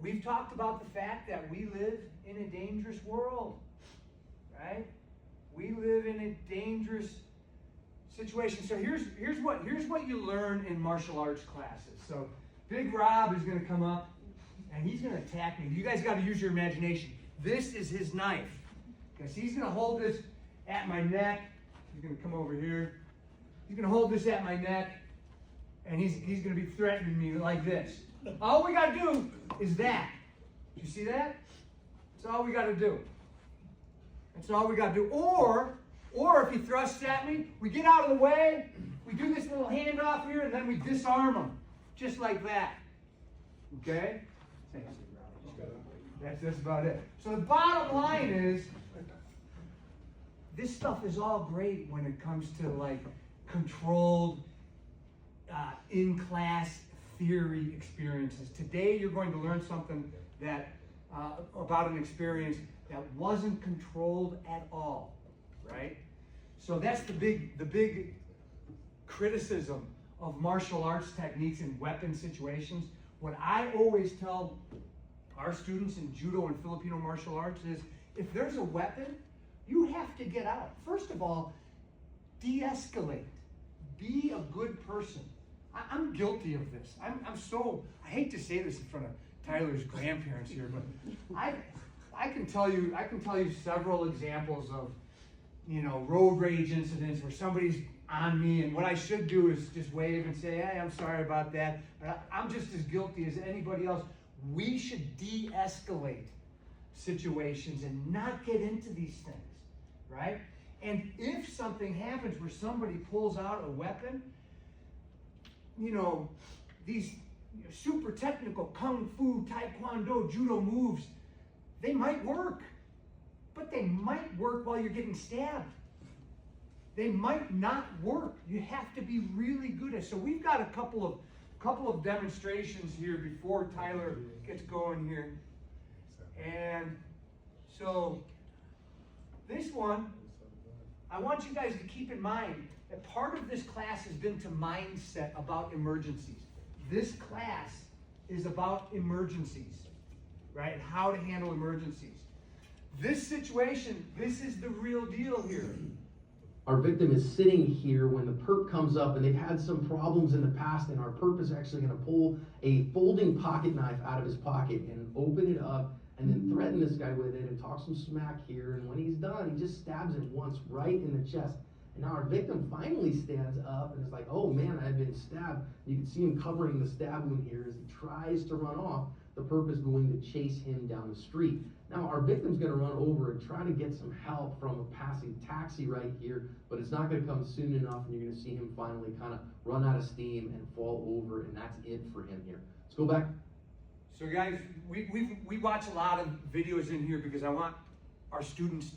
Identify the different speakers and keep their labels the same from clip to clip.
Speaker 1: we've talked about the fact that we live in a dangerous world, right? We live in a dangerous situation. So here's what you learn in martial arts classes. So Big Rob is going to come up and he's going to attack me. You guys got to use your imagination. This is his knife. Because he's going to hold this at my neck. He's going to come over here. He's going to hold this at my neck. And he's going to be threatening me like this. All we got to do is that. You see that? That's all we got to do. That's all we got to do. Or if he thrusts at me, we get out of the way, we do this little handoff here, and then we disarm him. Just like that. Okay? That's about it. So the bottom line is, this stuff is all great when it comes to like controlled in-class theory experiences. Today you're going to learn something that about an experience that wasn't controlled at all, right? So that's the big criticism of martial arts techniques in weapon situations. What I always tell our students in judo and Filipino martial arts is, if there's a weapon, you have to get out. First of all, de-escalate. Be a good person. I'm guilty of this. I hate to say this in front of Tyler's grandparents here, but I can tell you several examples of, road rage incidents where somebody's on me, and what I should do is just wave and say, hey, I'm sorry about that, but I'm just as guilty as anybody else. We should de-escalate situations and not get into these things, right? And if something happens where somebody pulls out a weapon, these super technical kung fu, taekwondo, judo moves, they might work, but they might work while you're getting stabbed. They might not work. You have to be really good at it. So we've got a couple of demonstrations here before Tyler gets going here. And so this one, I want you guys to keep in mind that part of this class has been to mindset about emergencies. This class is about emergencies, right? How to handle emergencies. This situation, this is the real deal here.
Speaker 2: Our victim is sitting here when the perp comes up, and they've had some problems in the past, and our perp is actually going to pull a folding pocket knife out of his pocket and open it up and then threaten this guy with it and talk some smack here. And when he's done, he just stabs him once right in the chest. And now our victim finally stands up and is like, oh man, I've been stabbed. You can see him covering the stab wound here as he tries to run off. The perp is going to chase him down the street. Now our victim's going to run over and try to get some help from a passing taxi right here, but it's not going to come soon enough, and you're going to see him finally kind of run out of steam and fall over, and that's it for him here. Let's go back.
Speaker 1: So guys, we watch a lot of videos in here because I want our students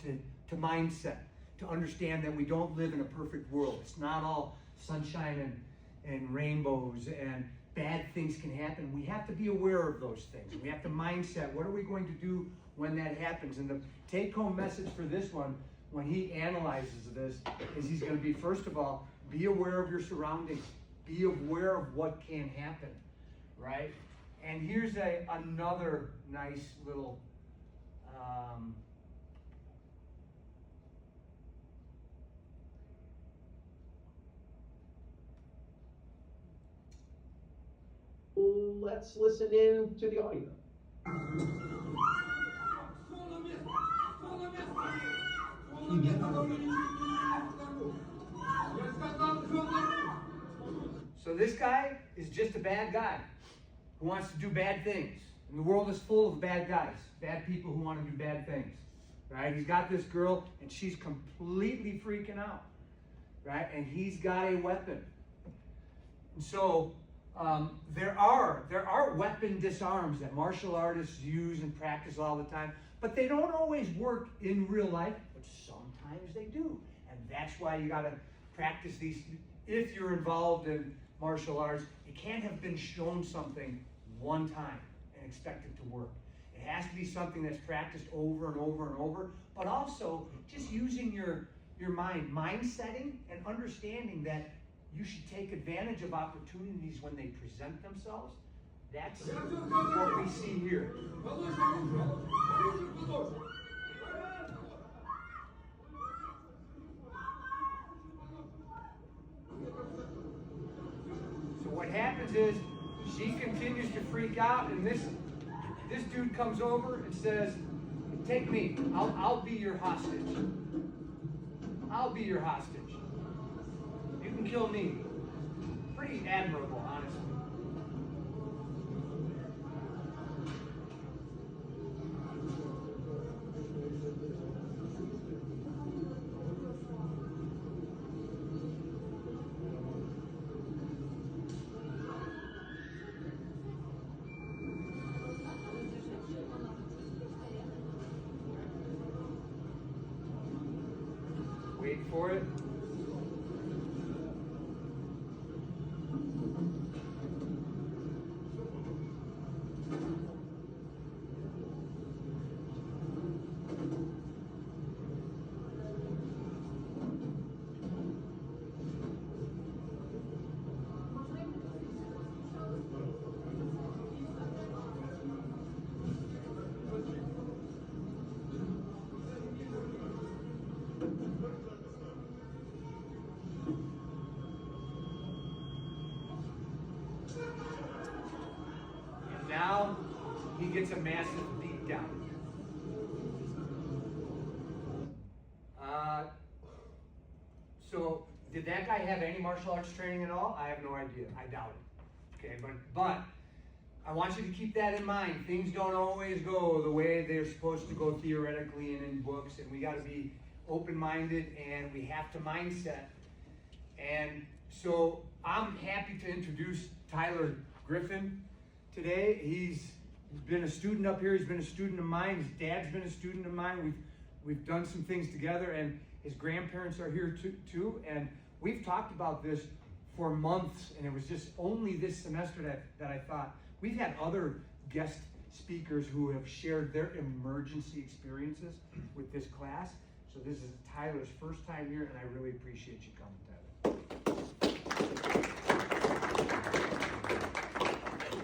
Speaker 1: to mindset, to understand that we don't live in a perfect world. It's not all sunshine and rainbows, and bad things can happen. We have to be aware of those things. We have to mindset, what are we going to do when that happens? And the take-home message for this one, when he analyzes this, is he's going to be, first of all, be aware of your surroundings. Be aware of what can happen, right? And here's another nice little
Speaker 2: let's listen in to the audio.
Speaker 1: So this guy is just a bad guy who wants to do bad things. And the world is full of bad guys, bad people who want to do bad things, right? He's got this girl, and she's completely freaking out, right? And he's got a weapon. And so there are weapon disarms that martial artists use and practice all the time, but they don't always work in real life, but sometimes they do. And that's why you got to practice these. If you're involved in martial arts, you can't have been shown something one time and expect it to work. It has to be something that's practiced over and over and over, but also just using your mindsetting and understanding that you should take advantage of opportunities when they present themselves, That's what we see here. So what happens is she continues to freak out, and this dude comes over and says, "Take me. I'll be your hostage. I'll be your hostage. You can kill me." Pretty admirable, honestly. Wait for it. And now he gets a massive beat down. So did that guy have any martial arts training at all? I have no idea. I doubt it. Okay, but I want you to keep that in mind. Things don't always go the way they're supposed to go theoretically and in books, and we got to be open-minded, and we have to mindset. And so I'm happy to introduce Tyler Griffin today. He's been a student up here. He's been a student of mine. His dad's been a student of mine. We've done some things together, and his grandparents are here too. And we've talked about this for months, and it was just only this semester that I thought. We've had other guest speakers who have shared their emergency experiences with this class. So this is Tyler's first time here, and I really appreciate you coming, Tyler.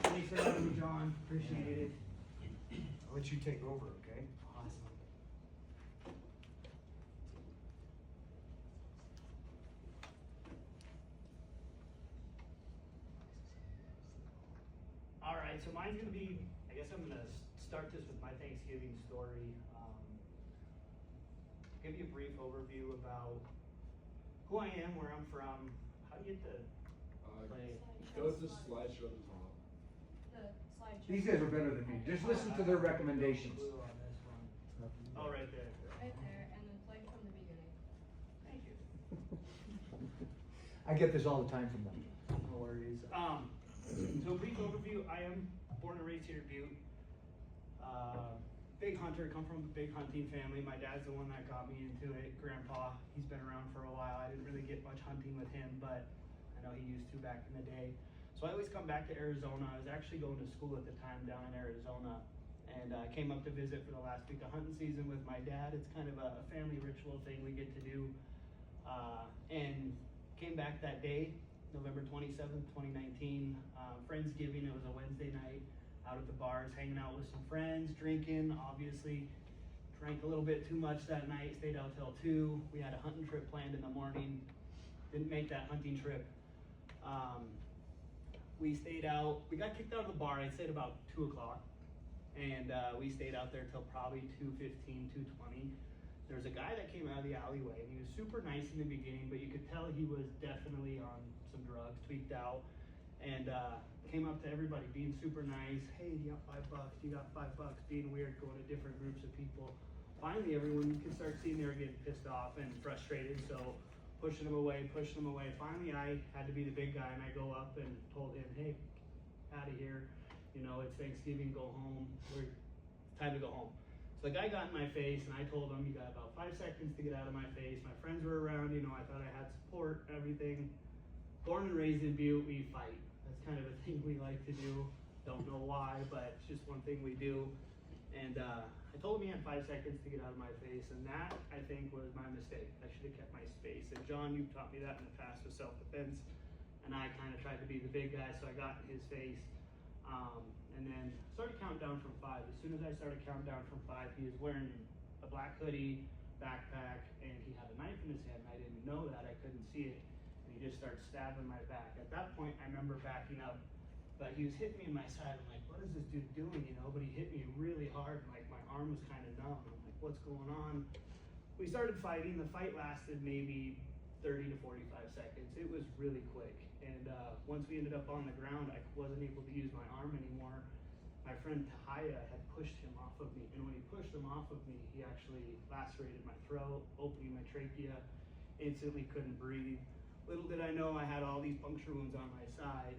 Speaker 3: Thanks for having me, John. Appreciate it.
Speaker 1: I'll let you take over, okay?
Speaker 3: Awesome. All right, so mine's gonna be, I guess I'm gonna start this with my Thanksgiving story. Give you a brief overview about who I am, where I'm from, how do you get to play.
Speaker 4: Go to the slideshow at the top.
Speaker 5: The slideshow.
Speaker 1: These guys are better than me. Just listen to their recommendations.
Speaker 3: Blue on this one. Oh, right there.
Speaker 5: Right there, and then play from the beginning.
Speaker 3: Thank you.
Speaker 1: I get this all the time from them.
Speaker 3: No worries. So brief overview, I am born and raised here in Butte. Big hunter, come from a big hunting family. My dad's the one that got me into it. Grandpa, he's been around for a while. I didn't really get much hunting with him, but I know he used to back in the day. So I always come back to Arizona. I was actually going to school at the time down in Arizona, and I came up to visit for the last week of hunting season with my dad. It's kind of a family ritual thing we get to do. And came back that day, November 27th, 2019, Friendsgiving. It was a Wednesday night, out at the bars, hanging out with some friends, drinking, obviously. Drank a little bit too much that night, stayed out till 2. We had a hunting trip planned in the morning. Didn't make that hunting trip. We stayed out, we got kicked out of the bar, I'd say at about 2 o'clock. And we stayed out there till probably 2:15, 2:20. There was a guy that came out of the alleyway, and he was super nice in the beginning, but you could tell he was definitely on some drugs, tweaked out. And came up to everybody being super nice. Hey, you got $5? You got $5? Being weird, going to different groups of people. Finally, everyone, you can start seeing they were getting pissed off and frustrated, so pushing them away. Finally, I had to be the big guy, and I go up and told him, hey, out of here. You know, it's Thanksgiving, go home. It's time to go home. So the guy got in my face, and I told him, you got about 5 seconds to get out of my face. My friends were around, you know, I thought I had support, everything. Born and raised in Butte, we fight. That's kind of a thing we like to do. Don't know why, but it's just one thing we do. And I told him he had 5 seconds to get out of my face, and that, I think, was my mistake. I should have kept my space. And John, you've taught me that in the past with self-defense, and I kind of tried to be the big guy, so I got in his face. And then started counting down from 5. As soon as I started counting down from 5, he was wearing a black hoodie, backpack, and he had a knife in his hand. I didn't know that, I couldn't see it. And he just started stabbing my back. At that point, I remember backing up, but he was hitting me in my side. I'm like, what is this dude doing, you know? But he hit me really hard, and like my arm was kind of numb. I'm like, what's going on? We started fighting. The fight lasted maybe 30 to 45 seconds. It was really quick. And once we ended up on the ground, I wasn't able to use my arm anymore. My friend Tahaya had pushed him off of me, and when he pushed him off of me, he actually lacerated my throat, opening my trachea, instantly couldn't breathe. Little did I know I had all these puncture wounds on my side,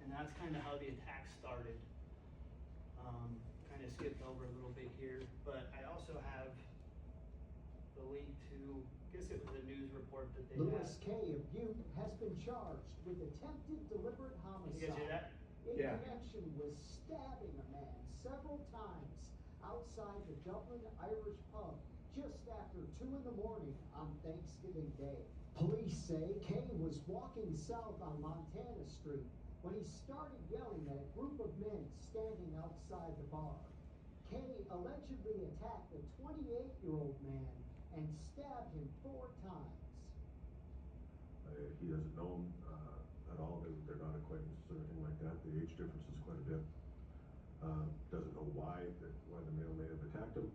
Speaker 3: and that's kind of how the attack started. Kind of skipped over a little bit here, but I also have the link to, I guess it was a news report that they
Speaker 6: Louis
Speaker 3: had.
Speaker 6: K. of Butte has been charged with attempted deliberate
Speaker 3: Can you guys hear
Speaker 6: homicide
Speaker 3: that?
Speaker 6: in
Speaker 1: Yeah.
Speaker 6: connection with stabbing a man several times outside the Dublin Irish pub just after 2 in the morning on Thanksgiving Day. Police say K was walking south on Montana Street when he started yelling at a group of men standing outside the bar. K allegedly attacked a 28-year-old man and stabbed him 4 times.
Speaker 4: He doesn't know him at all. They're not acquaintances or anything like that. The age difference is quite a bit. Doesn't know why the male may have attacked him.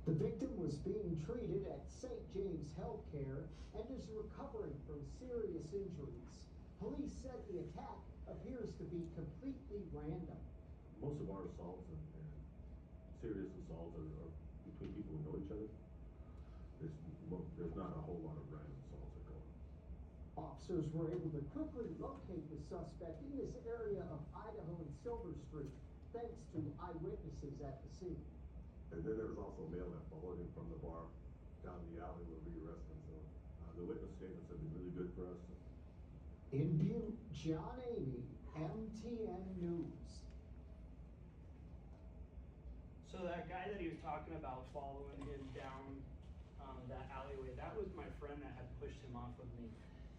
Speaker 6: The victim was being treated at St. James Healthcare and is recovering from serious injuries. Police said the attack appears to be completely random.
Speaker 4: Most of our assaults and serious assaults are between people who know each other. There's not a whole lot of random assaults that go on.
Speaker 6: Officers were able to quickly locate the suspect in this area of Idaho and Silver Street, thanks to eyewitnesses at the scene.
Speaker 4: And then there was also a male that followed him from the bar down the alley where we arrested him. So the witness statements have been really good for us.
Speaker 6: In Butte, John Amy, MTN News.
Speaker 3: So that guy that he was talking about following him down that alleyway, that was my friend that had pushed him off of me.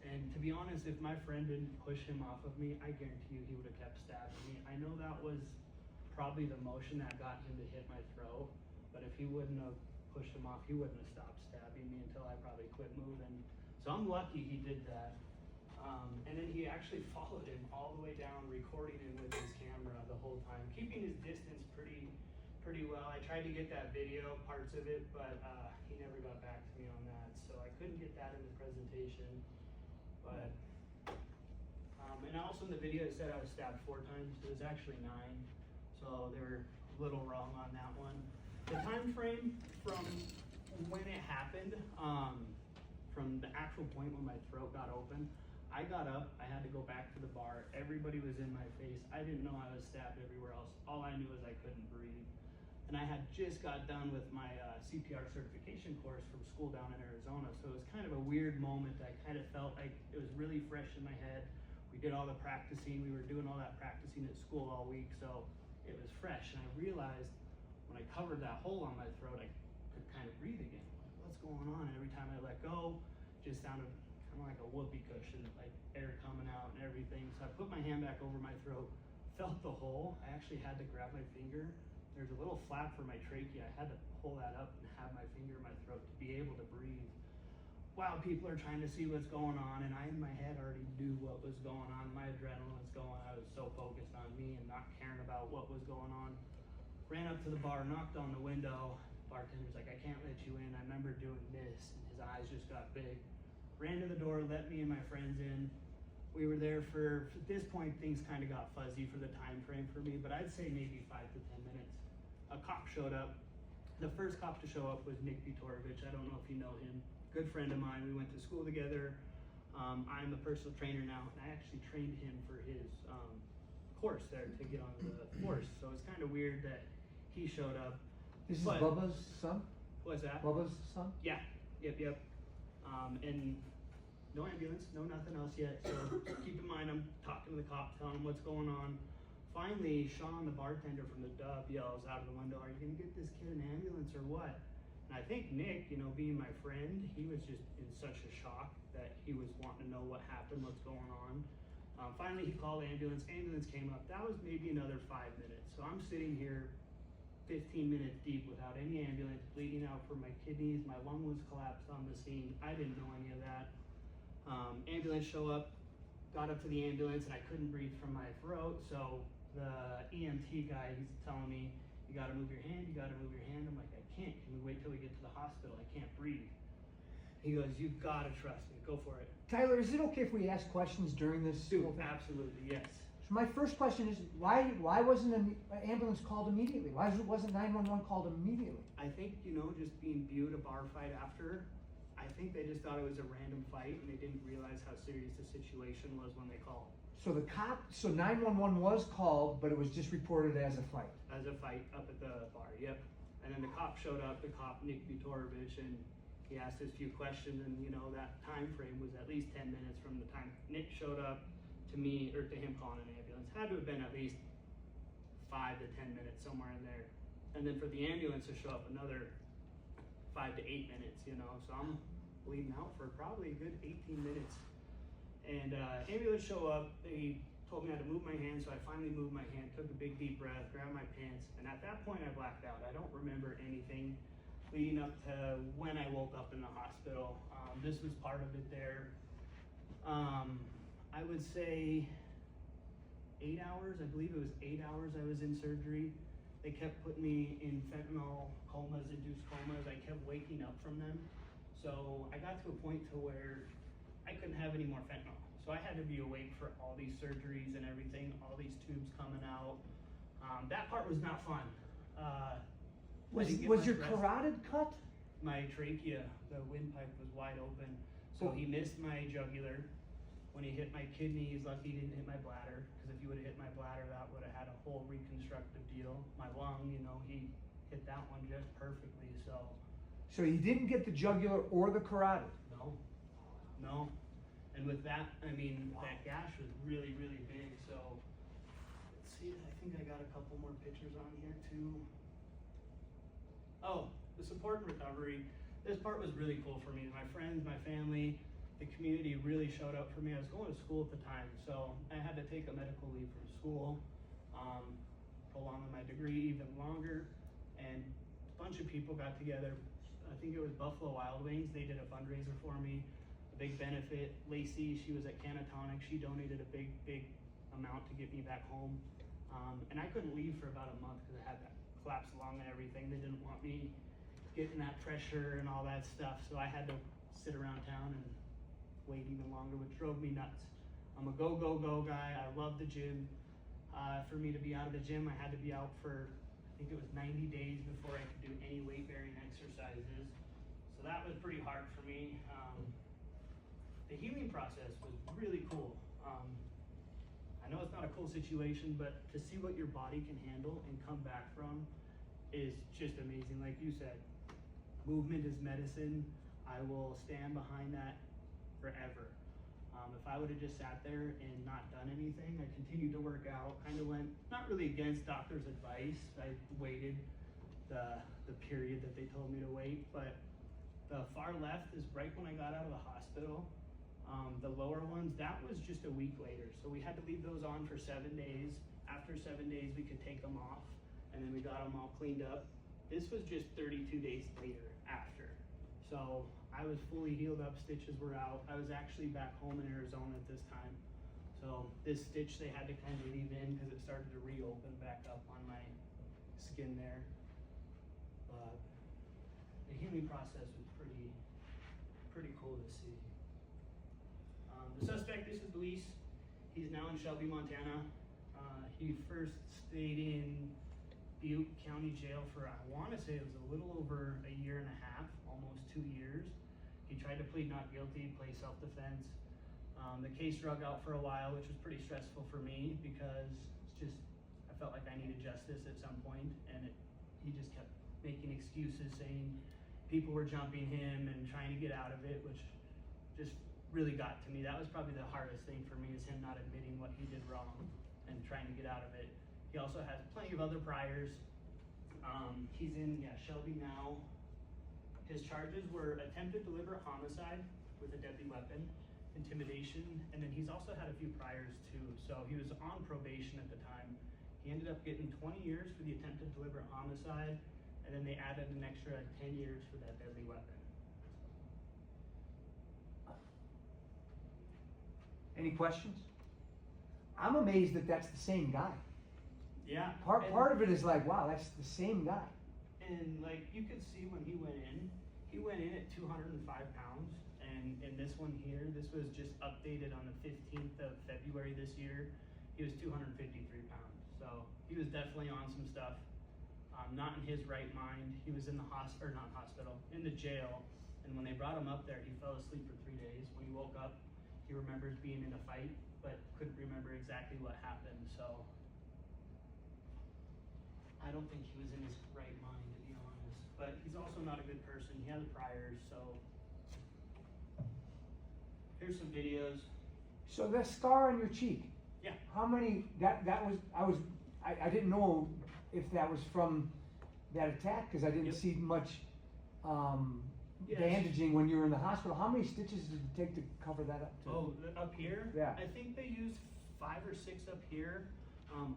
Speaker 3: And to be honest, if my friend didn't push him off of me, I guarantee you he would have kept stabbing me. I know that was probably the motion that got him to hit my throat, but if he wouldn't have pushed him off, he wouldn't have stopped stabbing me until I probably quit moving. So I'm lucky he did that. And then he actually followed him all the way down, recording him with his camera the whole time, keeping his distance pretty well. I tried to get that video, parts of it, but he never got back to me on that, so I couldn't get that in the presentation. But and also in the video it said I was stabbed 4 times. It was actually 9, so they were a little wrong on that one. The time frame from when it happened, from the actual point when my throat got open, I got up, I had to go back to the bar, everybody was in my face, I didn't know I was stabbed everywhere else, all I knew is I couldn't breathe. And I had just got done with my CPR certification course from school down in Arizona, so it was kind of a weird moment. I kind of felt like it was really fresh in my head. We did all the practicing, we were doing all that practicing at school all week, so it was fresh. And I realized when I covered that hole on my throat, I could kind of breathe again. Like, what's going on? And every time I let go, it just sounded kind of like a whoopee cushion, like air coming out and everything. So I put my hand back over my throat, felt the hole. I actually had to grab my finger. There's a little flap for my trachea. I had to pull that up and have my finger in my throat to be able to breathe. While people are trying to see what's going on, and I in my head already knew what was going on. My adrenaline was going. I was so focused on me and not caring about what was going on. Ran up to the bar, knocked on the window. Bartender's like, I can't let you in. I remember doing this, and his eyes just got big. Ran to the door, let me and my friends in. We were there for, at this point, things kind of got fuzzy for the time frame for me, but I'd say maybe 5 to 10 minutes. A cop showed up. The first cop to show up was Nick Vitorovich. I don't know if you know him. Good friend of mine. We went to school together. I'm a personal trainer now, and I actually trained him for his course there to get on the force. So it's kind of weird that he showed up.
Speaker 1: This is
Speaker 3: But-
Speaker 1: Bubba's son?
Speaker 3: What's that?
Speaker 1: Bubba's son?
Speaker 3: Yeah. Yep. And no ambulance, no nothing else yet. So keep in mind, I'm talking to the cop, telling him what's going on. Finally, Sean, the bartender from the Dub, yells out of the window, "Are you gonna get this kid an ambulance or what?" And I think Nick, being my friend, he was just in such a shock that he was wanting to know what happened, what's going on. Finally, he called ambulance. Ambulance came up. That was maybe another 5 minutes. So I'm sitting here 15 minutes deep without any ambulance, bleeding out from my kidneys. My lung was collapsed on the scene. I didn't know any of that. Ambulance show up, got up to the ambulance, and I couldn't breathe from my throat. So the EMT guy, he's telling me, you gotta move your hand, you gotta move your hand. I'm like, I can't. Can we wait till we get to the hospital? I can't breathe. He goes, you've gotta trust me. Go for it.
Speaker 1: Tyler, is it okay if we ask questions during this? whole thing?
Speaker 3: Absolutely, yes.
Speaker 1: So my first question is, why wasn't an ambulance called immediately? Why wasn't 911 called immediately?
Speaker 3: I think, just being Butte, a bar fight after, I think they just thought it was a random fight and they didn't realize how serious the situation was when they called.
Speaker 1: So 911 was called, but it was just reported as a fight.
Speaker 3: As a fight up at the bar, yep. And then the cop showed up, the cop, Nick Butorovich, and he asked us a few questions, and that time frame was at least 10 minutes from the time Nick showed up to me, or to him calling an ambulance. Had to have been at least 5 to 10 minutes, somewhere in there. And then for the ambulance to show up another 5 to 8 minutes, so I'm bleeding out for probably a good 18 minutes. And ambulance show up, they told me I had to move my hand, so I finally moved my hand, took a big deep breath, grabbed my pants, and at that point I blacked out. I don't remember anything leading up to when I woke up in the hospital. This was part of it there. I would say 8 hours, I believe it was 8 hours I was in surgery. They kept putting me in fentanyl comas, induced comas. I kept waking up from them. So I got to a point to where I couldn't have any more fentanyl. So I had to be awake for all these surgeries and everything, all these tubes coming out. That part was not fun.
Speaker 1: Was your carotid cut?
Speaker 3: My trachea, the windpipe was wide open. So he missed my jugular. When he hit my kidney, he's lucky he didn't hit my bladder, because if he would have hit my bladder, that would have had a whole reconstructive deal. My lung, he hit that one just perfectly,
Speaker 1: So he didn't get the jugular or the carotid?
Speaker 3: No. And with that, that gash was really, really big, so let's see, I think I got a couple more pictures on here too. Oh, the support and recovery. This part was really cool for me. My friends, my family, the community really showed up for me. I was going to school at the time, so I had to take a medical leave from school, prolonging my degree even longer, and a bunch of people got together. I think it was Buffalo Wild Wings. They did a fundraiser for me, a big benefit. Lacey, she was at Canatonic. She donated a big amount to get me back home. And I couldn't leave for about a month because I had that collapsed lung and everything. They didn't want me getting that pressure and all that stuff, so I had to sit around town and wait even longer, which drove me nuts. I'm a go guy. I love the gym. For me to be out of the gym, I had to be out for, I think it was 90 days before I could do any weight-bearing exercises. So that was pretty hard for me. The healing process was really cool. I know it's not a cool situation, but to see what your body can handle and come back from is just amazing. Like you said, movement is medicine. I will stand behind that forever. If I would have just sat there and not done anything, I continued to work out, kind of went, not really against doctor's advice. I waited the period that they told me to wait, but the far left is right when I got out of the hospital. The lower ones, that was just a week later. So we had to leave those on for 7 days. After 7 days, we could take them off, and then we got them all cleaned up. This was just 32 days later after. So I was fully healed up, stitches were out. I was actually back home in Arizona at this time. So this stitch they had to kind of leave in because it started to reopen back up on my skin there. But the healing process was pretty cool to see. The suspect, this is Luis. He's now in Shelby, Montana. He first stayed in Butte County Jail for, I want to say it was a little over a year and a half, almost 2 years. He tried to plead not guilty, play self-defense. The case drug out for a while, which was pretty stressful for me because I felt like I needed justice at some point, and he just kept making excuses, saying people were jumping him and trying to get out of it, which just really got to me. That was probably the hardest thing for me, is him not admitting what he did wrong and trying to get out of it. He also has plenty of other priors. He's in Shelby now. His charges were attempted deliberate homicide with a deadly weapon, intimidation, and then he's also had a few priors too. So he was on probation at the time. He ended up getting 20 years for the attempted deliberate homicide, and then they added an extra 10 years for that deadly weapon.
Speaker 1: Any questions? I'm amazed that that's the same guy.
Speaker 3: Yeah.
Speaker 1: Part of it is like, wow, that's the same guy.
Speaker 3: And like you could see when he went in at 205 pounds. And in this one here, this was just updated on the 15th of February this year. He was 253 pounds. So he was definitely on some stuff. Not in his right mind. He was in the in the jail. And when they brought him up there, he fell asleep for 3 days. When he woke up, he remembers being in a fight, but couldn't remember exactly what happened. So I don't think he was in his right mind, to be honest. But he's also not a good person. He has priors, so. Here's some videos.
Speaker 1: So that scar on your cheek.
Speaker 3: Yeah.
Speaker 1: How many? I didn't know if that was from that attack because I didn't
Speaker 3: Yep.
Speaker 1: see much
Speaker 3: Yes.
Speaker 1: bandaging when you were in the hospital. How many stitches did it take to cover that up?
Speaker 3: Oh, up here?
Speaker 1: Yeah.
Speaker 3: I think they used 5 or 6 up here.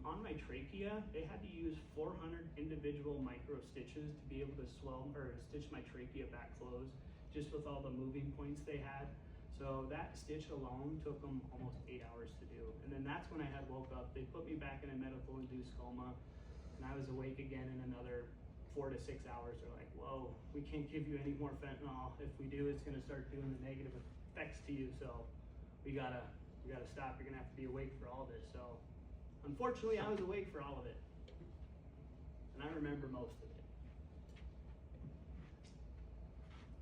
Speaker 3: On my trachea, they had to use 400 individual micro stitches to be able to stitch my trachea back closed, just with all the moving points they had. So that stitch alone took them almost 8 hours to do. And then that's when I had woke up. They put me back in a medical induced coma, and I was awake again in another 4 to 6 hours. They're like, whoa, we can't give you any more fentanyl. If we do, it's gonna start doing the negative effects to you. So we gotta stop. You're gonna have to be awake for all this. So unfortunately, I was awake for all of it. And I remember most of it.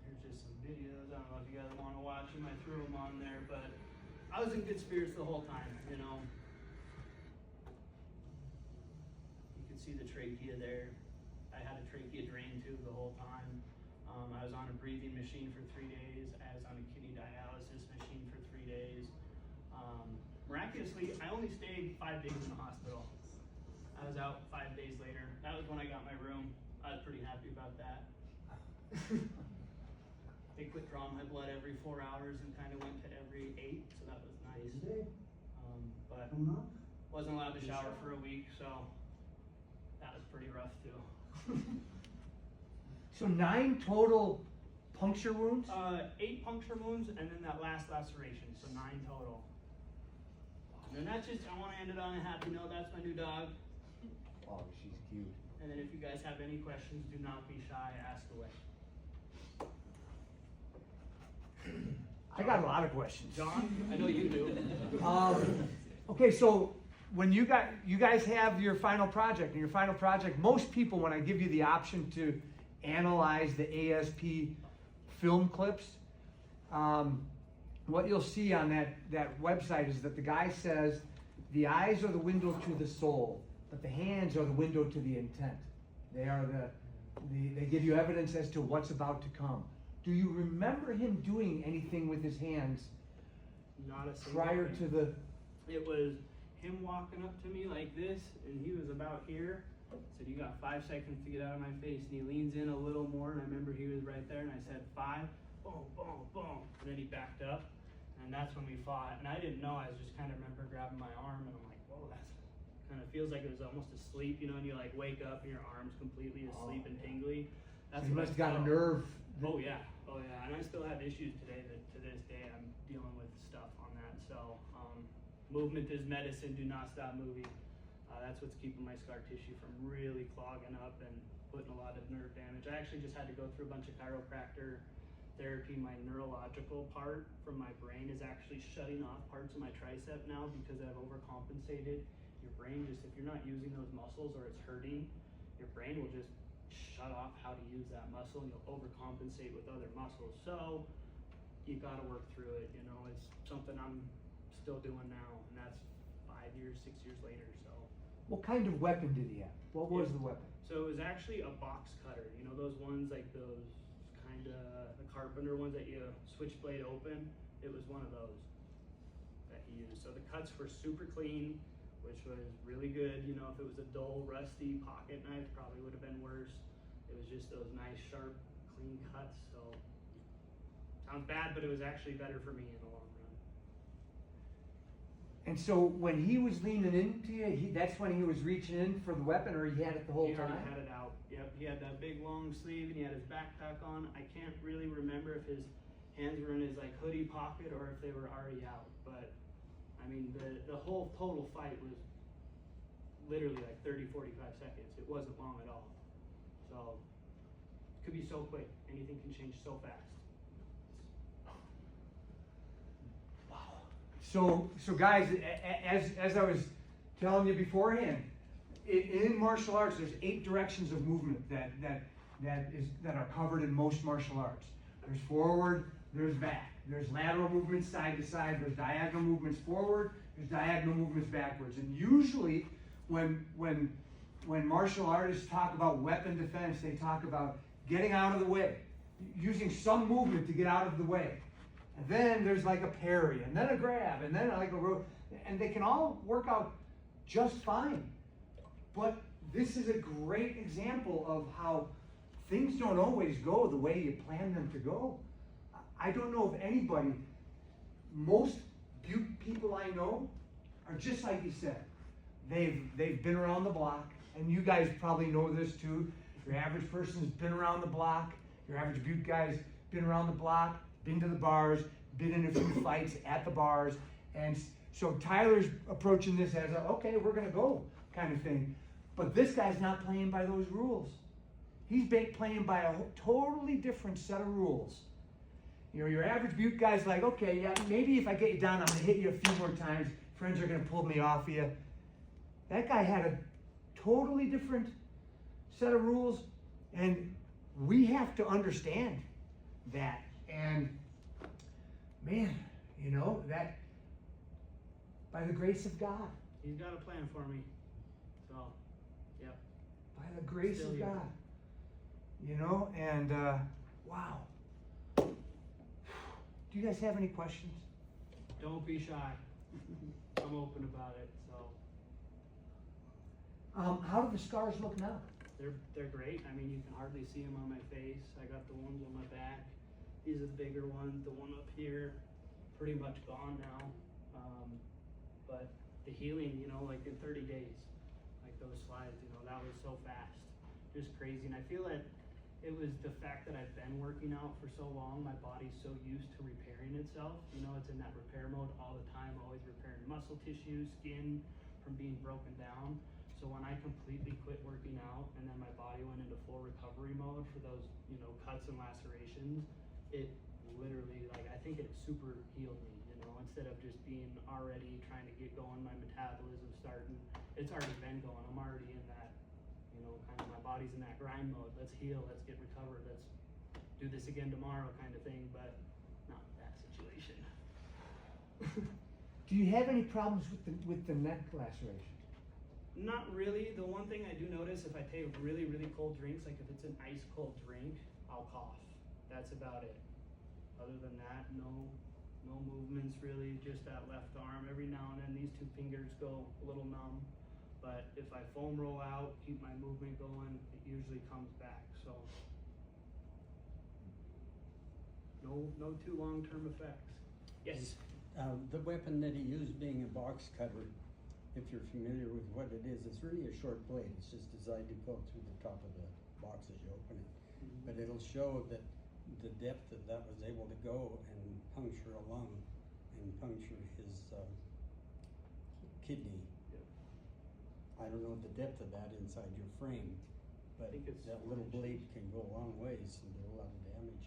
Speaker 3: Here's just some videos. I don't know if you guys want to watch them. I threw them on there, but I was in good spirits the whole time, you know. You can see the trachea there. I had a trachea drain tube the whole time. I was on a breathing machine for 3 days. I was on a kidney dialysis machine for 3 days. Miraculously, I only stayed 5 days in the hospital. I was out 5 days later. That was when I got my room. I was pretty happy about that. They quit drawing my blood every 4 hours and kind of went to every 8, so that was nice. But wasn't allowed to shower for a week, so that was pretty rough too.
Speaker 1: So 9 total puncture wounds?
Speaker 3: 8 puncture wounds, and then that last laceration, so 9 total. And then that's just, I want to end it on a happy note. That's my new dog.
Speaker 1: Oh, she's cute.
Speaker 3: And then if you guys have any questions, do not be shy, ask away.
Speaker 1: I got a lot of questions.
Speaker 3: John, I know you do.
Speaker 1: Okay, so when you guys have your final project, and your final project, most people, when I give you the option to analyze the ASP film clips, what you'll see on that website is that the guy says the eyes are the window to the soul, but the hands are the window to the intent. They are they give you evidence as to what's about to come. Do you remember him doing anything with his hands
Speaker 3: Not a single
Speaker 1: prior
Speaker 3: thing.
Speaker 1: to the?
Speaker 3: It was him walking up to me like this, and he was about here. Said, "You got 5 seconds to get out of my face." And he leans in a little more, and I remember he was right there, and I said, 5, boom, boom, boom. And then he backed up, and that's when we fought. And I didn't know, I was just kind of remember grabbing my arm, and I'm like, whoa, that's kind of feels like it was almost asleep, you know, and you like wake up, and your arm's completely asleep and tingly. That's
Speaker 1: You
Speaker 3: what
Speaker 1: must
Speaker 3: I
Speaker 1: have got a
Speaker 3: felt.
Speaker 1: nerve.
Speaker 3: Oh yeah, and I still have issues today that to this day I'm dealing with stuff on that. So movement is medicine. Do not stop moving. That's what's keeping my scar tissue from really clogging up and putting a lot of nerve damage. I actually just had to go through a bunch of chiropractor therapy. My neurological part from my brain is actually shutting off parts of my tricep now because I've overcompensated. Your brain just, if you're not using those muscles or it's hurting, your brain will just shut off how to use that muscle, and you'll overcompensate with other muscles. So you got to work through it. You know, it's something I'm still doing now, and that's 5 years, 6 years later. So
Speaker 1: What kind of weapon did he have? What was the weapon?
Speaker 3: so it was actually a box cutter. You know, those ones like those kind of the carpenter ones that you switchblade open. It was one of those that he used. So the cuts were super clean, which was really good. You know, if it was a dull, rusty pocket knife, probably would have been worse. It was just those nice, sharp, clean cuts. So sounds bad, but it was actually better for me in the long run.
Speaker 1: And so when he was leaning into you, that's when he was reaching in for the weapon, or he had it the whole
Speaker 3: He
Speaker 1: time?
Speaker 3: already had it out. Yep, he had that big long sleeve and he had his backpack on. I can't really remember if his hands were in his like hoodie pocket or if they were already out. But I mean, the whole total fight was literally like 30, 45 seconds. It wasn't long at all. So it could be so quick. Anything can change so fast.
Speaker 1: So guys, as I was telling you beforehand, in martial arts, there's 8 directions of movement that are covered in most martial arts. There's forward, there's back, there's lateral movements side to side, there's diagonal movements forward, there's diagonal movements backwards. And usually, when martial artists talk about weapon defense, they talk about getting out of the way, using some movement to get out of the way. And then there's like a parry, and then a grab, and then like a and they can all work out just fine. But this is a great example of how things don't always go the way you plan them to go. I don't know of anybody, most Butte people I know are just like you said. They've been around the block, and you guys probably know this too. Your average person's been around the block. Your average Butte guy's been around the block, been to the bars, been in a few fights at the bars. And so Tyler's approaching this as a, okay, we're gonna go kind of thing. But this guy's not playing by those rules. He's playing by a totally different set of rules. You know, your average Butte guy's like, okay, yeah, maybe if I get you down, I'm gonna hit you a few more times. Friends are gonna pull me off you. That guy had a totally different set of rules, and we have to understand that. And man, you know, that by the grace of God.
Speaker 3: He's got a plan for me. So, yep.
Speaker 1: By the grace
Speaker 3: Still
Speaker 1: of
Speaker 3: here.
Speaker 1: God. You know, and wow. Do you guys have any questions?
Speaker 3: Don't be shy. I'm open about it. So
Speaker 1: How do the scars look now?
Speaker 3: they're great. I mean, you can hardly see them on my face. I got the ones on my back. These are the bigger ones. The one up here, pretty much gone now. But the healing, you know, like in 30 days, like those slides, you know, that was so fast, just crazy. And I feel that it was the fact that I've been working out for so long. My body's so used to repairing itself. You know, it's in that repair mode all the time, always repairing muscle tissue, skin from being broken down. So when I completely quit working out and then my body went into full recovery mode for those, you know, cuts and lacerations, it literally, like, I think it super healed me, you know, instead of just being already trying to get going, my metabolism starting, it's already been going. I'm already in that, you know, kind of my body's in that grind mode. Let's heal, let's get recovered, let's do this again tomorrow kind of thing, but not that situation.
Speaker 1: Do you have any problems with the neck laceration?
Speaker 3: Not really. The one thing I do notice if I take really, really cold drinks, like if it's an ice cold drink, I'll cough. That's about it. Other than that, no movements really, just that left arm. Every now and then these 2 fingers go a little numb. But if I foam roll out, keep my movement going, it usually comes back. So no too long-term effects. Yes.
Speaker 7: The weapon that he used being a box cutter, if you're familiar with what it is, it's really a short blade. It's just designed to go through the top of the box as you open it.
Speaker 3: Mm-hmm.
Speaker 7: But it'll show that the depth that was able to go and puncture a lung and puncture his kidney.
Speaker 3: Yep.
Speaker 7: I don't know the depth of that inside your frame, but
Speaker 3: think it's
Speaker 7: that
Speaker 3: 4
Speaker 7: little
Speaker 3: inches.
Speaker 7: blade can go a long ways and do a lot of damage.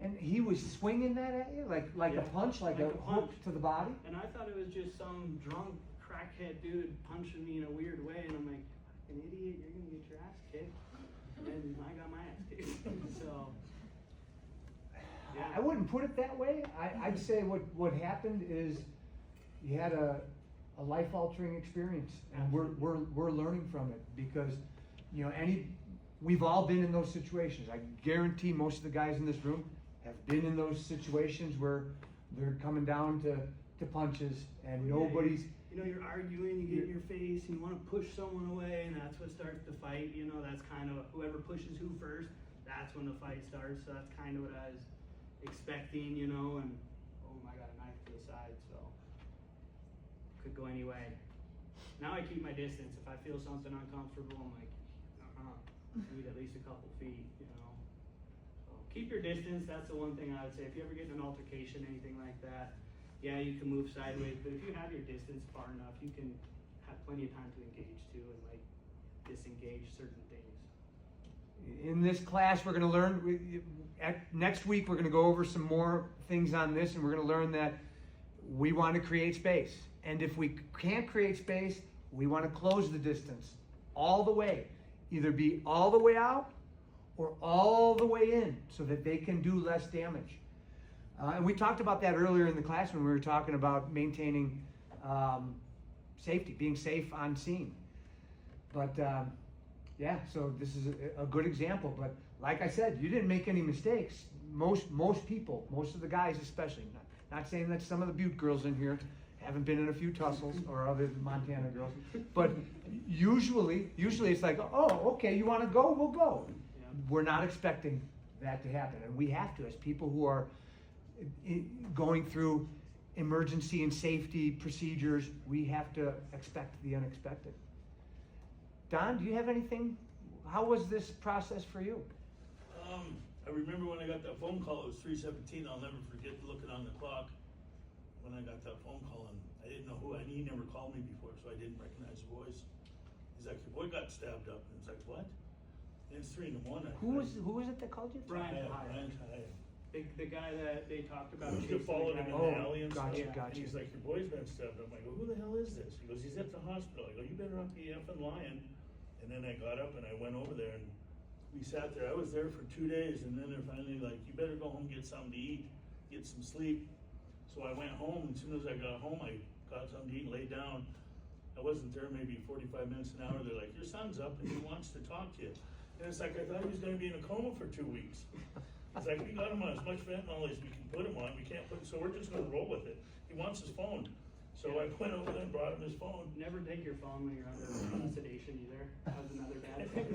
Speaker 1: And he was swinging that at you like
Speaker 3: Yeah,
Speaker 1: a punch, like a hook
Speaker 3: punch.
Speaker 1: to the body?
Speaker 3: And I thought it was just some drunk crackhead dude punching me in a weird way, and I'm like, an idiot, you're gonna get your ass kicked. And I got my ass kicked. So yeah.
Speaker 1: I wouldn't put it that way. I'd say what happened is you had a life-altering experience, and we're learning from it because, you know, we've all been in those situations. I guarantee most of the guys in this room have been in those situations where they're coming down to punches and nobody's.
Speaker 3: You know, you're arguing, you get in your face, and you want to push someone away, and that's what starts the fight. You know, that's kind of whoever pushes who first. That's when the fight starts. So that's kind of what I was expecting. You know, and boom, I got a knife to the side. So could go any way. Now I keep my distance. If I feel something uncomfortable, I'm like, need at least a couple feet, you know. So keep your distance. That's the one thing I would say. If you ever get in an altercation, anything like that, yeah, you can move sideways, but if you have your distance far enough, you can have plenty of time to engage too and like disengage certain things.
Speaker 1: In this class, we're going to learn, next week, we're going to go over some more things on this, and we're going to learn that we want to create space. And if we can't create space, we want to close the distance all the way. Either be all the way out or all the way in so that they can do less damage. And we talked about that earlier in the class when we were talking about maintaining safety, being safe on scene. But yeah, so this is a good example. But like I said, you didn't make any mistakes. Most people, most of the guys especially, not saying that some of the Butte girls in here haven't been in a few tussles or other Montana girls, but usually it's like, oh, okay, you want to go, we'll go.
Speaker 3: Yeah.
Speaker 1: We're not expecting that to happen, and we have to, as people who are going through emergency and safety procedures, we have to expect the unexpected. Don, do you have anything? How was this process for you?
Speaker 8: I remember when I got that phone call, it was 3:17, I'll never forget looking on the clock when I got that phone call, and I didn't know who, and he never called me before, so I didn't recognize the voice. He's like, your boy got stabbed up, and it's like, what? And it's 3 in the morning.
Speaker 1: Who was it that called you?
Speaker 3: Brian
Speaker 8: Brian
Speaker 3: Tye.
Speaker 8: Tye.
Speaker 3: The guy that they talked about.
Speaker 8: He
Speaker 3: chasing the
Speaker 8: followed
Speaker 3: guy.
Speaker 8: him in the alley and
Speaker 1: gotcha,
Speaker 8: stuff.
Speaker 1: gotcha.
Speaker 8: And he's like, your boy's been stabbed up. I go, who the hell is this? He goes, he's at the hospital. I go, you better not be effing lying. And then I got up and I went over there and we sat there. I was there for 2 days, and then they're finally like, you better go home, get something to eat, get some sleep. So I went home, and as soon as I got home, I got something to eat and laid down. I wasn't there maybe 45 minutes, an hour. They're like, your son's up and he wants to talk to you. And it's like, I thought he was gonna be in a coma for 2 weeks. It's like, we got him on as much fentanyl as we can put him on. We can't put, so we're just gonna roll with it. He wants his phone. So I went over there and brought him his phone.
Speaker 3: Never take your phone when you're under sedation either. That was another bad thing.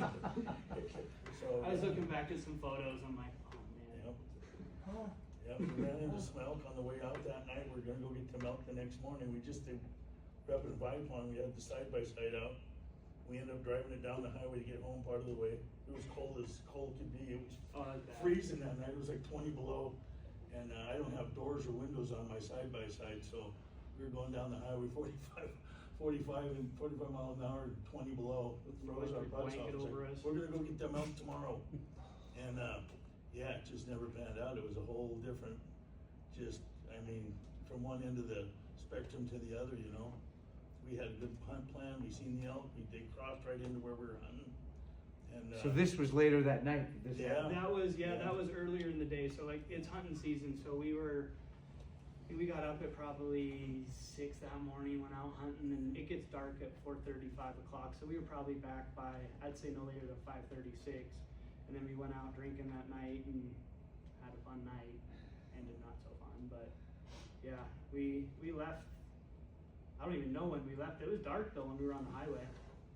Speaker 8: So,
Speaker 3: I was looking back at some photos, I'm like, oh man.
Speaker 8: Yep. Yep, we ran into some elk on the way out that night. We're gonna go get the milk the next morning. We just did, we're up in Vipon, we had the side-by-side out. We ended up driving it down the highway to get home part of the way. It was cold as cold could be. It was
Speaker 3: that's bad.
Speaker 8: freezing that night. It was like 20 below. And I don't have doors or windows on my side-by-side, so we were going down the highway 45 miles an hour, 20 below. It froze our butts off.
Speaker 3: Blanket
Speaker 8: It's
Speaker 3: over
Speaker 8: like,
Speaker 3: us.
Speaker 8: we're gonna go get them out tomorrow. And yeah, it just never panned out. It was a whole different, just, I mean, from one end of the spectrum to the other, you know. We had a good hunt plan. We seen the elk. They crossed right into where we were hunting. And
Speaker 1: So this was later that night.
Speaker 8: Yeah.
Speaker 3: That was earlier in the day. So like it's hunting season. So we got up at probably 6 that morning, went out hunting, and it gets dark at 4:30, 5 o'clock. So we were probably back by, I'd say no later than 5:36. And then we went out drinking that night and had a fun night. Ended not so fun, but yeah, we left. I don't even know when we left. It was dark though when we were on the highway.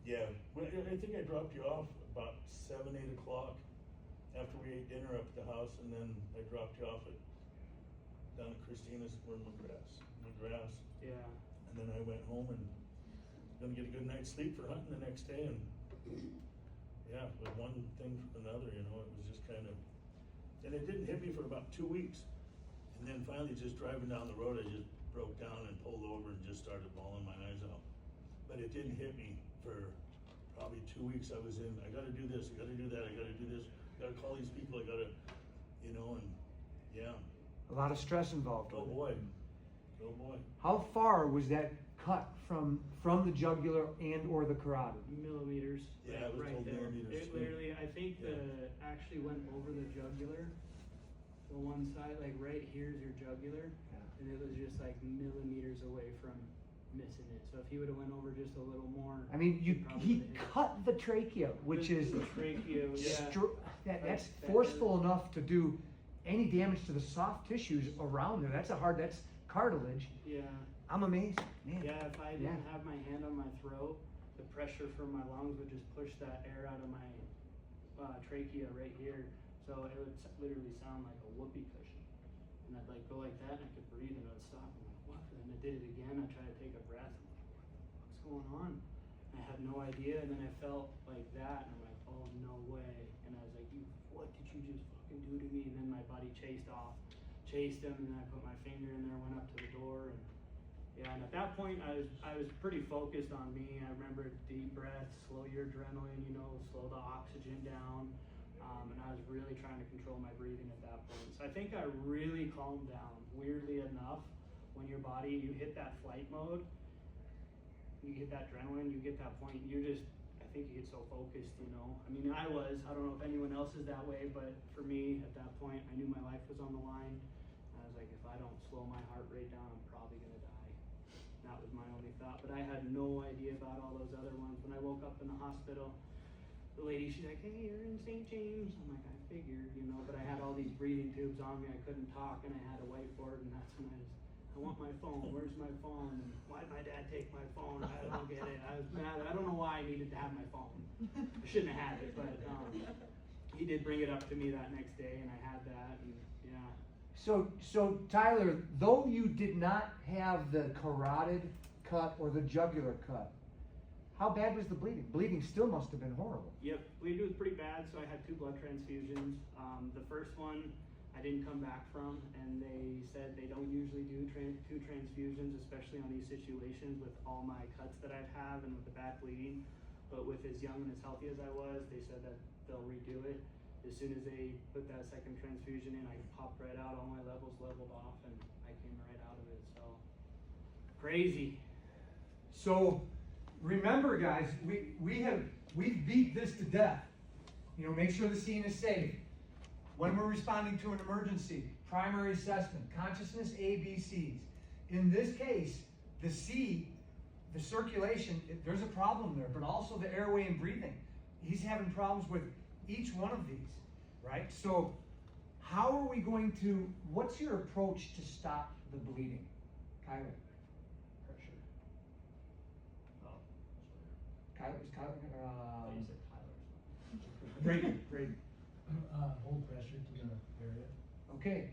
Speaker 8: Yeah, well, I think I dropped you off about 7, 8 o'clock after we ate dinner up at the house, and then I dropped you off down at Christina's for McGrath.
Speaker 3: Yeah.
Speaker 8: And then I went home and gonna get a good night's sleep for hunting the next day, and yeah, with one thing from another, you know, it was just kind of, and it didn't hit me for about 2 weeks. And then finally just driving down the road, I just broke down and pulled over and just started bawling my eyes out. But it didn't hit me for probably 2 weeks. I was in, I gotta do this, I gotta do that, I gotta do this, I gotta call these people, I gotta, you know, and yeah.
Speaker 1: A lot of stress involved.
Speaker 8: Oh
Speaker 1: with it.
Speaker 8: boy, oh boy.
Speaker 1: How far was that cut from the jugular and or the carotid?
Speaker 3: Millimeters.
Speaker 8: Yeah, it was
Speaker 3: right
Speaker 8: told
Speaker 3: there.
Speaker 8: millimeters.
Speaker 3: It literally, I think
Speaker 8: Yeah.
Speaker 3: actually went over the jugular. The one side, like right here's your jugular, and it was just like millimeters away from missing it. So if he would have went over just a little more,
Speaker 1: I mean,
Speaker 3: probably
Speaker 1: he
Speaker 3: would've hit it.
Speaker 1: cut the trachea, which
Speaker 3: The-
Speaker 1: is
Speaker 3: the trachea, yeah.
Speaker 1: that's
Speaker 3: That
Speaker 1: forceful enough to do any damage to the soft tissues around there. That's cartilage.
Speaker 3: Yeah.
Speaker 1: I'm amazed, man.
Speaker 3: Yeah, if I didn't
Speaker 1: Yeah.
Speaker 3: have my hand on my throat, the pressure from my lungs would just push that air out of my trachea right here. So it would literally sound like a whoopee cushion. And I'd like go like that and I could breathe and it would stop. I'm like, what the then I did it again. I tried to take a breath. I'm like, what's going on? I have no idea. And then I felt like that, and I'm like, oh, no way. And I was like, what did you just fucking do to me? And then my buddy chased him, and then I put my finger in there, went up to the door, and yeah, and at that point, I was pretty focused on me. I remember deep breaths, slow your adrenaline, slow the oxygen down, and I was really trying to control my breathing at that point. So I think I really calmed down, weirdly enough, when your body, you hit that flight mode, you hit that adrenaline, you get that point, I think you get so focused, I mean, I don't know if anyone else is that way, but for me, at that point, I knew my life was on the line. I was like, if I don't slow my heart rate down, I'm probably gonna die. That was my only thought, but I had no idea about all those other ones. When I woke up in the hospital, the lady, she's like, hey, you're in St. James. I'm like, I figured, but I had all these breathing tubes on me. I couldn't talk, and I had a whiteboard, and that's when I want my phone. Where's my phone? And why'd my dad take my phone? I don't get it. I was mad. I don't know why I needed to have my phone. I shouldn't have had it, but he did bring it up to me that next day, and I had that, and yeah.
Speaker 1: So Tyler, though you did not have the carotid cut or the jugular cut, how bad was the bleeding? Bleeding still must have been horrible.
Speaker 3: Yep, bleeding was pretty bad, so I had 2 blood transfusions. The first one I didn't come back from, and they said they don't usually do 2 transfusions, especially on these situations with all my cuts that I've had and with the bad bleeding. But with as young and as healthy as I was, they said that they'll redo it. As soon as they put that second transfusion in, I popped right out, all my levels leveled off, and I came right out of it, so. Crazy.
Speaker 1: So remember, guys, we've beat this to death. Make sure the scene is safe. When we're responding to an emergency, primary assessment, consciousness ABCs. In this case, the C, the circulation, there's a problem there, but also the airway and breathing. He's having problems with each one of these, right? So how are we going to, what's your approach to stop the bleeding? Kyler.
Speaker 3: Pressure. Oh,
Speaker 1: Kyler, is Kyler,
Speaker 3: you said Tyler.
Speaker 1: Brady.
Speaker 9: Hold pressure to the area.
Speaker 1: Okay,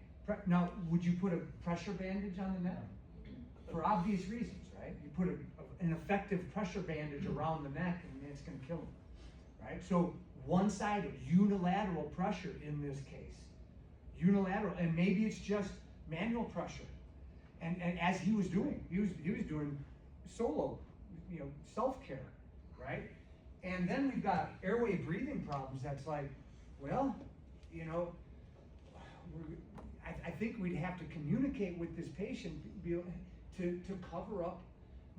Speaker 1: now, would you put a pressure bandage on the neck? For obvious reasons, right? You put an effective pressure bandage around the neck, and it's gonna kill him, right? So one-sided, unilateral pressure in this case. Unilateral, and maybe it's just manual pressure. And as he was doing, he was doing solo, self-care, right? And then we've got airway breathing problems. That's like, well, I think we'd have to communicate with this patient to cover up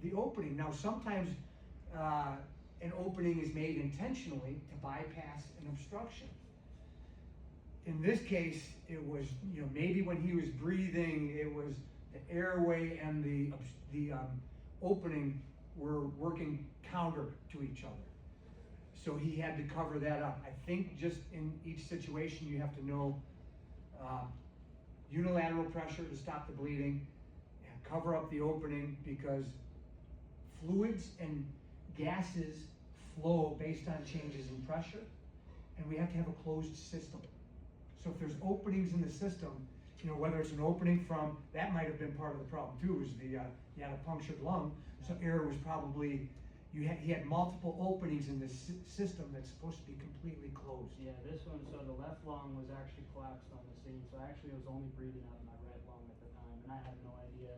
Speaker 1: the opening. Now, sometimes an opening is made intentionally to bypass an obstruction. In this case, it was, maybe when he was breathing, it was the airway and the opening were working counter to each other. So he had to cover that up. I think just in each situation, you have to know unilateral pressure to stop the bleeding, and cover up the opening, because fluids and gases flow based on changes in pressure, and we have to have a closed system. So if there's openings in the system, whether it's an opening from, that might have been part of the problem too, is he had a punctured lung, so air was probably, he had multiple openings in this system that's supposed to be completely closed.
Speaker 3: Yeah, this one, so the left lung was actually collapsed on the scene, so I actually was only breathing out of my right lung at the time, and I had no idea.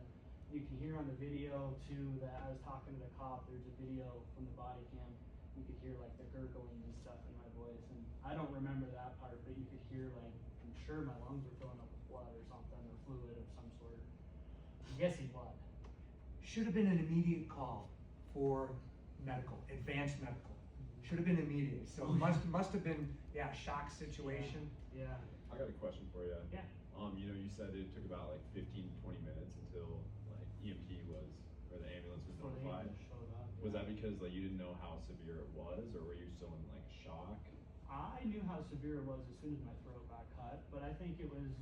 Speaker 3: You can hear on the video too that I was talking to the cop. There's a video from the body cam. You could hear like the gurgling and stuff in my voice, and I don't remember that part, but you could hear I'm sure my lungs were filling up with blood or something, or fluid of some sort. I'm guessing blood.
Speaker 1: Should have been an immediate call for medical, advanced medical. Should have been immediate. So must have been, shock situation.
Speaker 3: Yeah.
Speaker 10: I got a question for you.
Speaker 3: Yeah.
Speaker 10: You said it took about 15, 20 minutes until EMT was, or the ambulance was
Speaker 3: Before the
Speaker 10: notified.
Speaker 3: ambulance showed up.
Speaker 10: Was that because you didn't know how severe it was, or were you still in shock?
Speaker 3: I knew how severe it was as soon as my throat got cut, but I think it was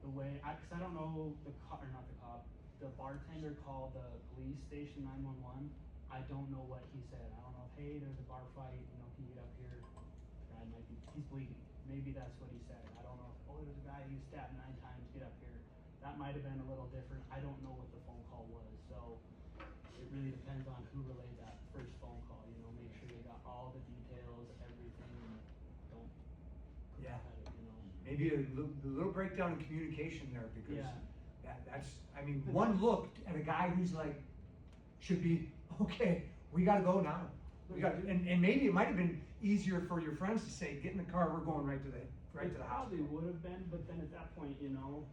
Speaker 3: the way, because I don't know the bartender called the police station 911. I don't know what he said. I don't know if, hey, there's a bar fight, can you get up here? The guy might be, he's bleeding. Maybe that's what he said. I don't know if, there's a guy who stabbed 9 times, get up here. that might have been a little different. I don't know what the phone call was, so it really depends on who relayed that first phone call, you know, make sure they got all the details, everything, and don't
Speaker 1: Yeah.
Speaker 3: cut it, you know.
Speaker 1: Maybe a little breakdown in communication there, because
Speaker 3: Yeah.
Speaker 1: that's, I mean, one look at a guy who's like, should be, okay, we gotta go now. We got, and maybe it might have been easier for your friends to say, get in the car, we're going right to the
Speaker 3: It
Speaker 1: house.
Speaker 3: probably would have been, but then at that point, you know,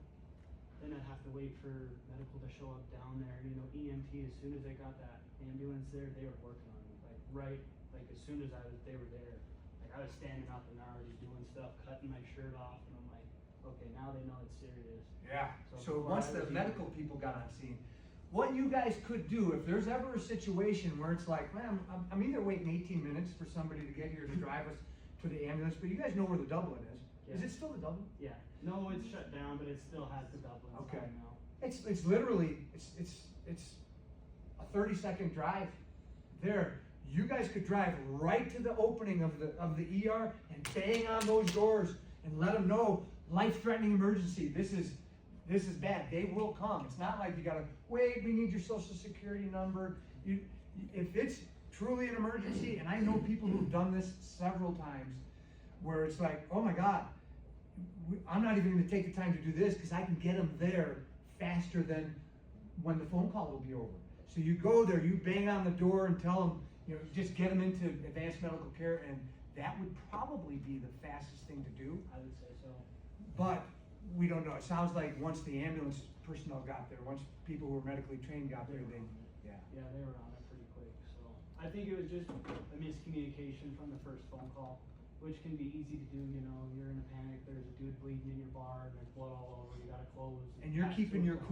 Speaker 3: then I'd have to wait for medical to show up down there, you know, EMT, as soon as they got that ambulance there, they were working on me, like as soon as they were there. Like I was standing up and already doing stuff, cutting my shirt off, and I'm like, okay, now they know it's serious.
Speaker 1: Yeah, so
Speaker 3: before
Speaker 1: once
Speaker 3: I
Speaker 1: the
Speaker 3: was
Speaker 1: medical people got on scene, what you guys could do, if there's ever a situation where it's like, man, I'm either waiting 18 minutes for somebody to get here to drive us to the ambulance, but you guys know where the Dublin is. Is
Speaker 3: Yeah.
Speaker 1: it still the Dublin?
Speaker 3: Yeah, no, it's shut down, but it still has the Dublin
Speaker 1: Okay.
Speaker 3: sign now.
Speaker 1: It's literally, it's a 30-second drive there. You guys could drive right to the opening of the ER and bang on those doors and let them know, life-threatening emergency, this is bad. They will come. It's not like you gotta wait, we need your social security number. If it's truly an emergency, and I know people who've done this several times, where it's like, oh my God, I'm not even gonna take the time to do this because I can get them there faster than when the phone call will be over. So you go there, you bang on the door and tell them, you know, just get them into advanced medical care, and that would probably be the fastest thing to do.
Speaker 3: I would say so.
Speaker 1: But we don't know. It sounds like once the ambulance personnel got there, once people who were medically trained got there, they, yeah.
Speaker 3: Yeah, they were on it pretty quick, so. I think it was just a miscommunication from the first phone call, which can be easy to do, you know, you're in a panic, there's a dude bleeding in your bar, and there's blood all over, you gotta close.
Speaker 1: And you're
Speaker 3: patch
Speaker 1: keeping
Speaker 3: those
Speaker 1: your
Speaker 3: up.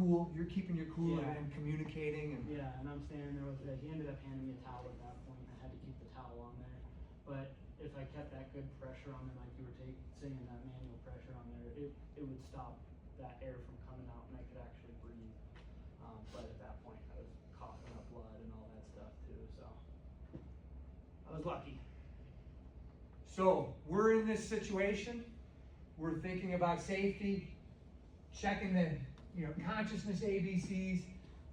Speaker 1: cool,
Speaker 3: Yeah.
Speaker 1: and communicating and.
Speaker 3: Yeah, and I'm standing there with it, he ended up handing me a towel at that point, I had to keep the towel on there. But if I kept that good pressure on there, like you were saying, that manual pressure on there, it would stop that air from coming out and I could actually breathe. But at that point, I was coughing up blood and all that stuff too, so. I was lucky.
Speaker 1: So we're in this situation, we're thinking about safety, checking the, you know, consciousness ABCs.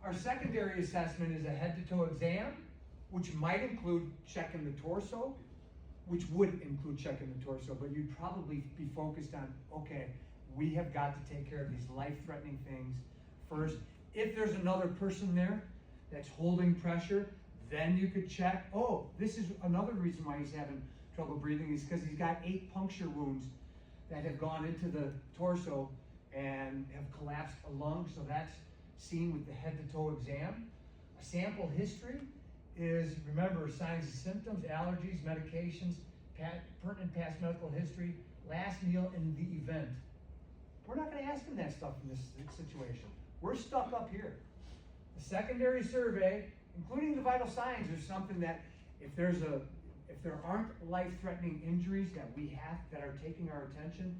Speaker 1: Our secondary assessment is a head-to-toe exam, which might include checking the torso, which would include checking the torso, but you'd probably be focused on, okay, we have got to take care of these life-threatening things first. If there's another person there that's holding pressure, then you could check, oh, this is another reason why he's having trouble breathing, is because he's got 8 puncture wounds that have gone into the torso and have collapsed a lung, so that's seen with the head-to-toe exam. A sample history is, remember, signs and symptoms, allergies, medications, pertinent past medical history, last meal, and the event. We're not going to ask him that stuff in this situation. We're stuck up here. The secondary survey, including the vital signs, is something that if there aren't life-threatening injuries that are taking our attention,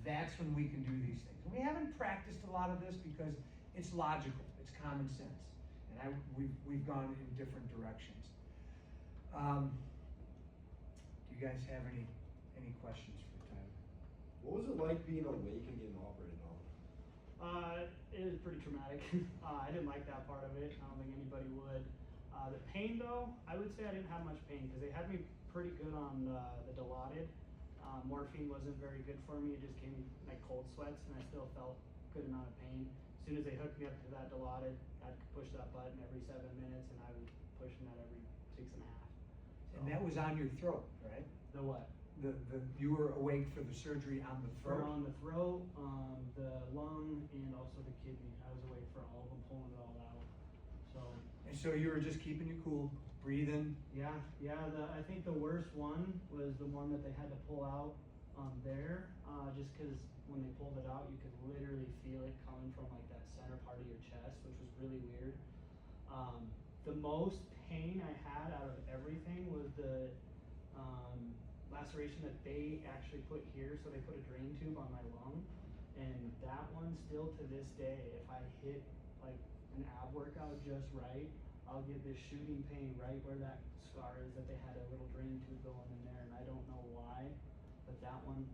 Speaker 1: that's when we can do these things. And we haven't practiced a lot of this because it's logical, it's common sense. And we've gone in different directions. Do you guys have any questions for Tyler?
Speaker 11: What was it like being awake and getting operated on?
Speaker 3: It was pretty traumatic. I didn't like that part of it. I don't think anybody would. The pain though, I would say I didn't have much pain because they had me pretty good on the Dilaudid. Morphine wasn't very good for me. It just gave me like cold sweats and I still felt good amount of pain. As soon as they hooked me up to that Dilaudid, I'd push that button every 7 minutes and I was pushing that every 6.5. So,
Speaker 1: And that was on your throat, right?
Speaker 3: the what?
Speaker 1: You were awake for the surgery on the throat?
Speaker 3: On the throat, the lung, and also the kidney. I was awake for all of them, pulling it all out. So.
Speaker 1: And so you were just keeping you cool, breathing?
Speaker 3: Yeah. I think the worst one was the one that they had to pull out there, just because when they pulled it out, you could literally feel it coming from like that center part of your chest, which was really weird. The most pain I had out of everything was the laceration that they actually put here. So they put a drain tube on my lung, and that one still to this day, if I hit like an ab workout just right, I'll get this shooting pain right where that scar is that they had a little drain tube going in there, and I don't know but that one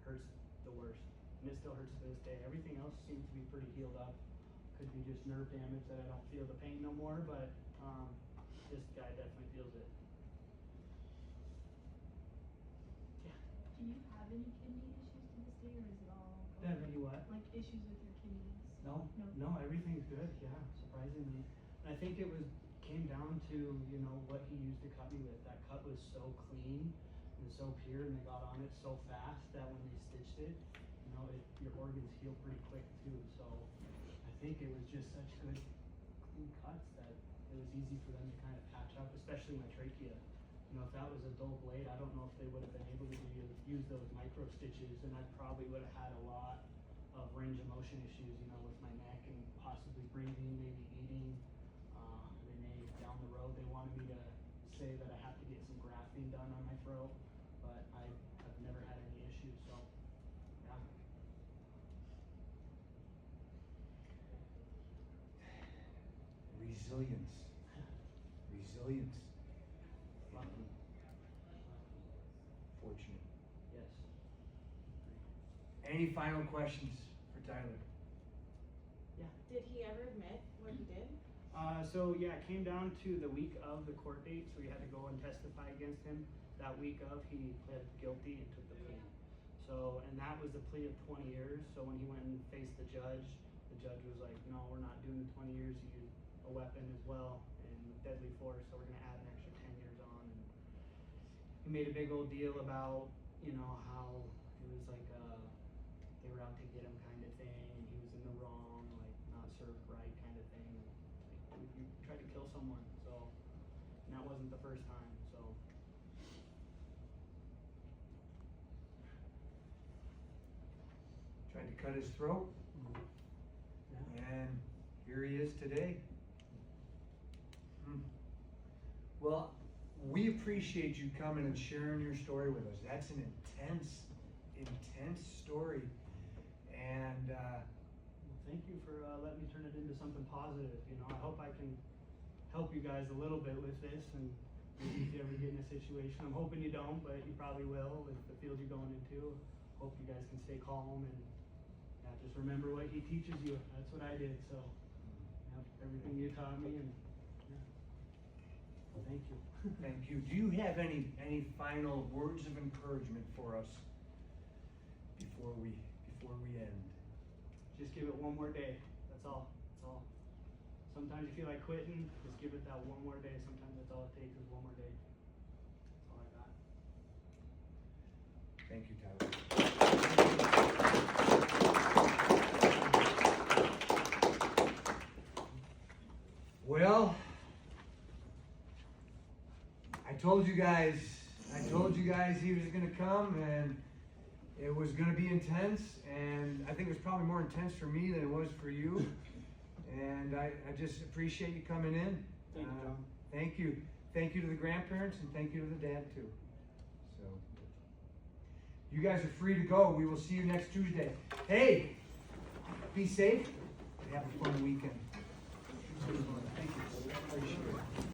Speaker 3: hurts the worst, and it still hurts to this day. Everything else seems to be pretty pretty healed up. Could be just nerve damage that I don't feel the pain no more, but this guy definitely feels it. Yeah.
Speaker 5: Do you have any kidney issues to this day, or is it all?
Speaker 3: Have any what?
Speaker 5: Like issues with your kidneys?
Speaker 3: No, no, everything's good. Yeah, surprisingly. And I think it came down to, you know, what he used to cut me with. That cut was so clean and so pure, and they got on it so fast that when they stitched it, you know, your organs heal pretty quick too. So I think it was just such good clean cuts that it was easy for them to kind of patch up, especially my trachea. You know, if that was a dull blade, I don't know if they would have been able to use those micro stitches, and I probably would have had a lot of range of motion issues, you know, with my neck and possibly breathing, maybe eating. They may, down the road, they wanted me to say that I have to get some grafting done on my throat, but I've never had any issues, so, yeah.
Speaker 1: Resilience. Resilience.
Speaker 3: Lucky.
Speaker 1: Fortunate.
Speaker 3: Yes.
Speaker 1: Any final questions for Tyler?
Speaker 3: Yeah.
Speaker 12: Did he ever admit what he did?
Speaker 3: So yeah, it came down to the week of the court date, so we had to go and testify against him. That week of, he pled guilty and took the plea. So, and that was a plea of 20 years, so when he went and faced the judge was like, no, we're not doing the 20 years, you used a weapon as well, and with deadly force, so we're gonna add an extra 10 years on. And he made a big old deal about, you know, how it was like, they were out to get him kind of thing, and he was in the wrong, like, not served right kind of thing. Like, dude, you tried to kill someone, so, and that wasn't the first time, so.
Speaker 1: Tried to cut his throat,
Speaker 3: Yeah.
Speaker 1: and here he is today. Well, we appreciate you coming and sharing your story with us. That's an intense story. And
Speaker 3: Well, thank you for letting me turn it into something positive. You know, I hope I can help you guys a little bit with this, and maybe if you ever get in a situation, I'm hoping you don't, but you probably will with the field you're going into. Hope you guys can stay calm and just remember what he teaches you. That's what I did. So, everything you taught me, and thank you.
Speaker 1: thank you. Do you have any final words of encouragement for us before we end?
Speaker 3: Just give it one more day. That's all. That's all. Sometimes you feel like quitting. Just give it that one more day. Sometimes that's all it takes is one more day. That's all I got.
Speaker 1: Thank you, Tyler. Well, I told you guys he was gonna come, and it was gonna be intense, and I think it was probably more intense for me than it was for you. And I just appreciate you coming in.
Speaker 3: Thank you, John.
Speaker 1: Thank you. Thank you to the grandparents, and thank you to the dad too. So, you guys are free to go. We will see you next Tuesday. Hey, be safe and have a fun weekend. Thank you. Appreciate it.